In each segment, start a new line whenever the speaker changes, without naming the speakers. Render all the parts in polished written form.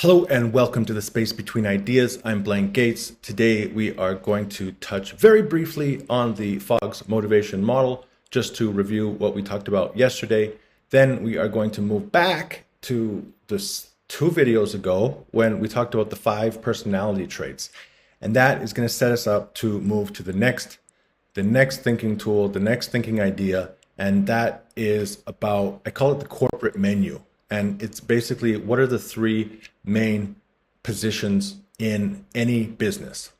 Hello and welcome to the Space Between Ideas. I'm Blaine Gates. Today we are going to touch very briefly on the Fogg's Motivation Model, just to review what we talked about yesterday. Then we are going to move back to this 2 videos ago when we talked about the 5 personality traits. And that is going to set us up to move to the next thinking tool, the next thinking idea. And that is about, I call it the corporate menu. And it's basically, what are the 3 main positions in any business?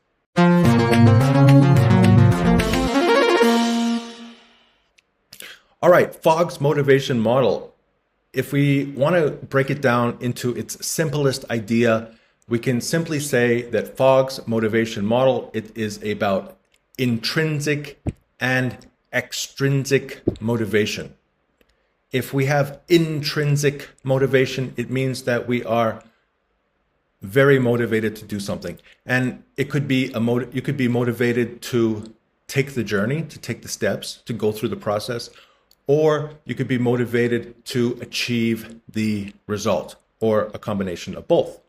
All right, Fogg's motivation model. If we want to break it down into its simplest idea, we can simply say that Fogg's motivation model, it is about intrinsic and extrinsic motivation. If we have intrinsic motivation, it means that we are very motivated to do something. And it could be you could be motivated to take the journey, to take the steps, to go through the process, or you could be motivated to achieve the result, or a combination of both.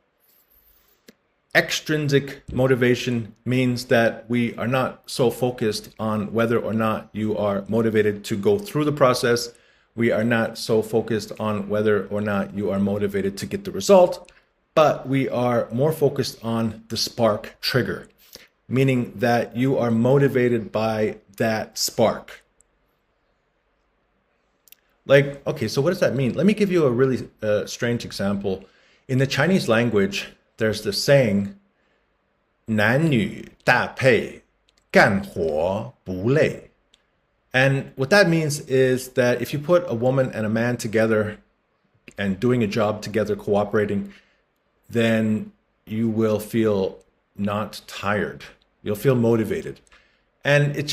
Extrinsic motivation means that we are not so focused on whether or not you are motivated to go through the process. We are not so focused on whether or not you are motivated to get the result, but we are more focused on the spark trigger, meaning that you are motivated by that spark. Like, okay, so what does that mean? Let me give you a really strange example. In the Chinese language, there's the saying, 男女大配，干活不累. And what that means is that if you put a woman and a man together and doing a job together, cooperating, then you will feel not tired. You'll feel motivated. And it's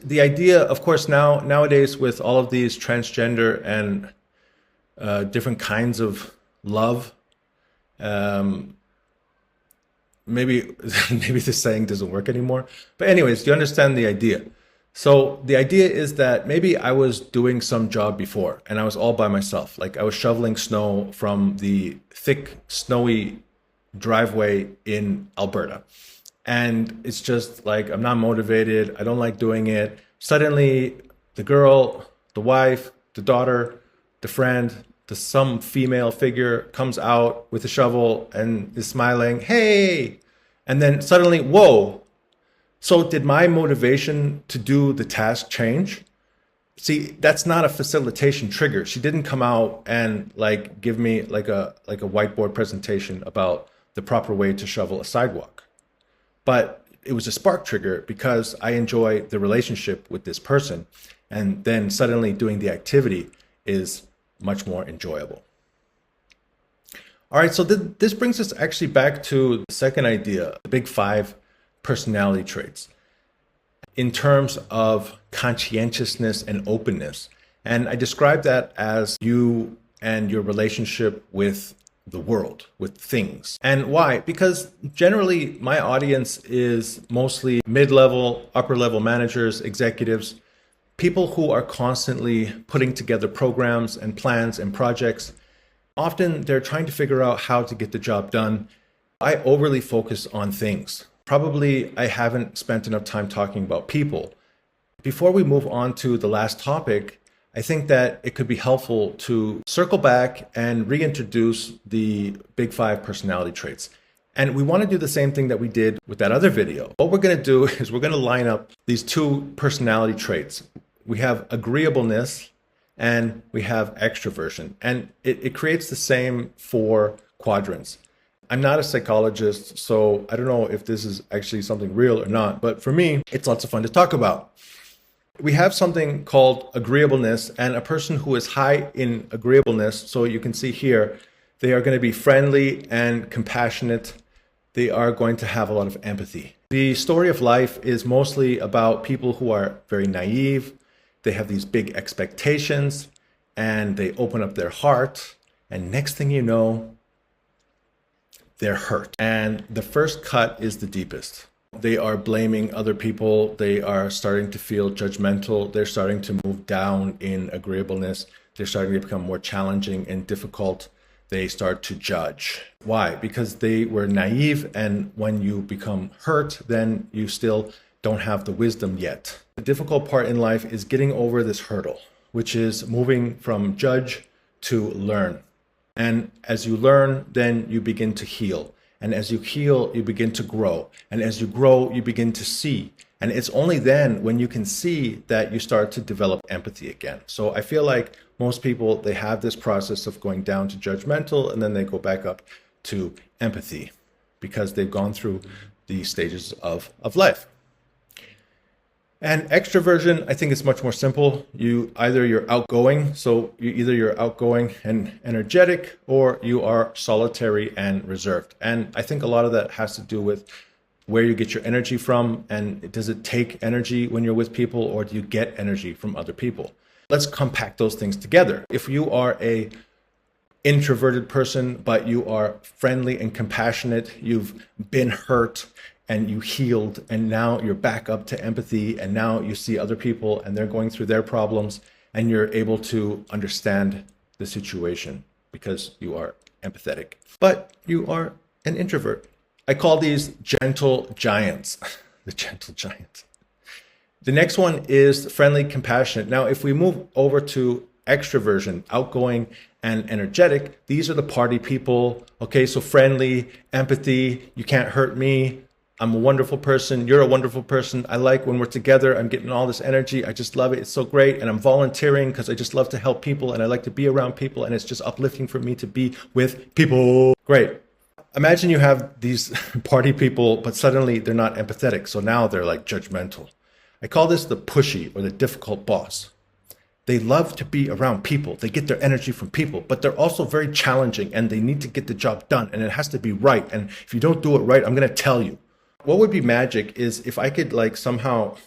the idea, of course, nowadays with all of these transgender and different kinds of love, maybe this saying doesn't work anymore. But anyways, you understand the idea. So the idea is that maybe I was doing some job before and I was all by myself. Like I was shoveling snow from the thick, snowy driveway in Alberta. And it's just like, I'm not motivated. I don't like doing it. Suddenly the girl, the wife, the daughter, the friend, some female figure comes out with a shovel and is smiling, hey! And then suddenly, whoa! So did my motivation to do the task change? See, that's not a facilitation trigger. She didn't come out and like give me like a whiteboard presentation about the proper way to shovel a sidewalk. But it was a spark trigger because I enjoy the relationship with this person. And then suddenly doing the activity is much more enjoyable. All right, so this brings us actually back to the second idea, the big 5 personality traits in terms of conscientiousness and openness. And I describe that as you and your relationship with the world, with things. And why? Because generally my audience is mostly mid-level, upper-level managers, executives, people who are constantly putting together programs and plans and projects. Often they're trying to figure out how to get the job done. I overly focus on things. Probably I haven't spent enough time talking about people. Before we move on to the last topic, I think that it could be helpful to circle back and reintroduce the big 5 personality traits. And we want to do the same thing that we did with that other video. What we're going to do is we're going to line up these 2 personality traits. We have agreeableness and we have extraversion. And it creates the same 4 quadrants. I'm not a psychologist, so I don't know if this is actually something real or not, but for me, it's lots of fun to talk about. We have something called agreeableness, and a person who is high in agreeableness, so you can see here, they are going to be friendly and compassionate. They are going to have a lot of empathy. The story of life is mostly about people who are very naive. They have these big expectations, and they open up their heart, and next thing you know, they're hurt. And the first cut is the deepest. They are blaming other people. They are starting to feel judgmental. They're starting to move down in agreeableness. They're starting to become more challenging and difficult. they start to judge. Why? Because they were naive, and when you become hurt, then you still don't have the wisdom yet. The difficult part in life is getting over this hurdle, which is moving from judge to learn. And as you learn, then you begin to heal. And as you heal, you begin to grow. And as you grow, you begin to see. And it's only then when you can see that you start to develop empathy again. So I feel like most people, they have this process of going down to judgmental and then they go back up to empathy because they've gone through the stages of life. And extraversion, I think it's much more simple. You're outgoing, so you're outgoing and energetic, or you are solitary and reserved. And I think a lot of that has to do with where you get your energy from, and does it take energy when you're with people, or do you get energy from other people? Let's compact those things together. If you are a introverted person, but you are friendly and compassionate, you've been hurt and you healed, and now you're back up to empathy, and now you see other people and they're going through their problems, and you're able to understand the situation because you are empathetic. But you are an introvert. I call these gentle giants, the gentle giants. The next one is friendly, compassionate. Now, if we move over to extraversion, outgoing and energetic, these are the party people. Okay, so friendly, empathy, you can't hurt me. I'm a wonderful person. You're a wonderful person. I like when we're together. I'm getting all this energy. I just love it. It's so great. And I'm volunteering because I just love to help people and I like to be around people. And it's just uplifting for me to be with people. Great. Imagine you have these party people, but suddenly they're not empathetic. So now they're like judgmental. I call this the pushy or the difficult boss. They love to be around people. They get their energy from people, but they're also very challenging and they need to get the job done and it has to be right. And if you don't do it right, I'm going to tell you. What would be magic is if I could like somehow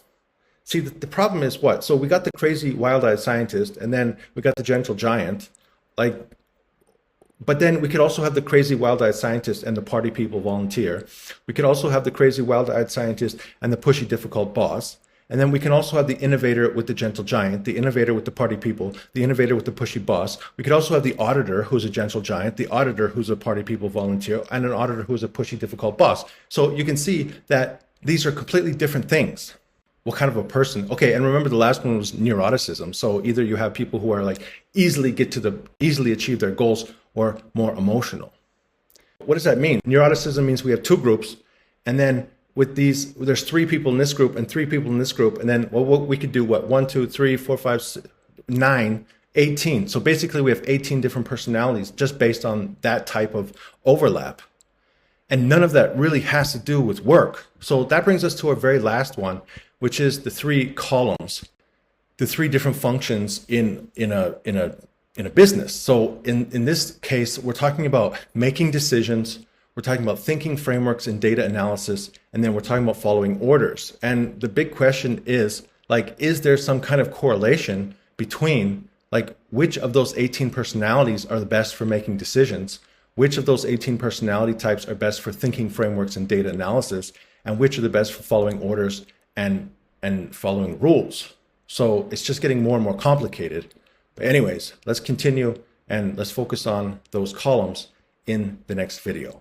see the problem is what? So we got the crazy wild-eyed scientist and then we got the gentle giant, but then we could also have the crazy wild-eyed scientist and the party people volunteer. We could also have the crazy wild-eyed scientist and the pushy difficult boss. And then we can also have the innovator with the gentle giant, the innovator with the party people, the innovator with the pushy boss. We could also have the auditor who's a gentle giant, the auditor who's a party people volunteer, and an auditor who's a pushy difficult boss. So you can see that these are completely different things. What kind of a person? Okay, and remember the last one was neuroticism. So either you have people who are like easily achieve their goals or more emotional. What does that mean? Neuroticism means we have two groups, and then with these, there's 3 people in this group and 3 people in this group. And then what we could do, 1, 2, 3, 4, 5, 6, 9, 18. So basically we have 18 different personalities just based on that type of overlap. And none of that really has to do with work. So that brings us to our very last one, which is the 3 columns, the 3 different functions in a business. So in this case, we're talking about making decisions. We're talking about thinking frameworks and data analysis, and then we're talking about following orders. And the big question is, is there some kind of correlation between, which of those 18 personalities are the best for making decisions? Which of those 18 personality types are best for thinking frameworks and data analysis? And which are the best for following orders and following rules? So it's just getting more and more complicated. But anyways, let's continue and let's focus on those columns in the next video.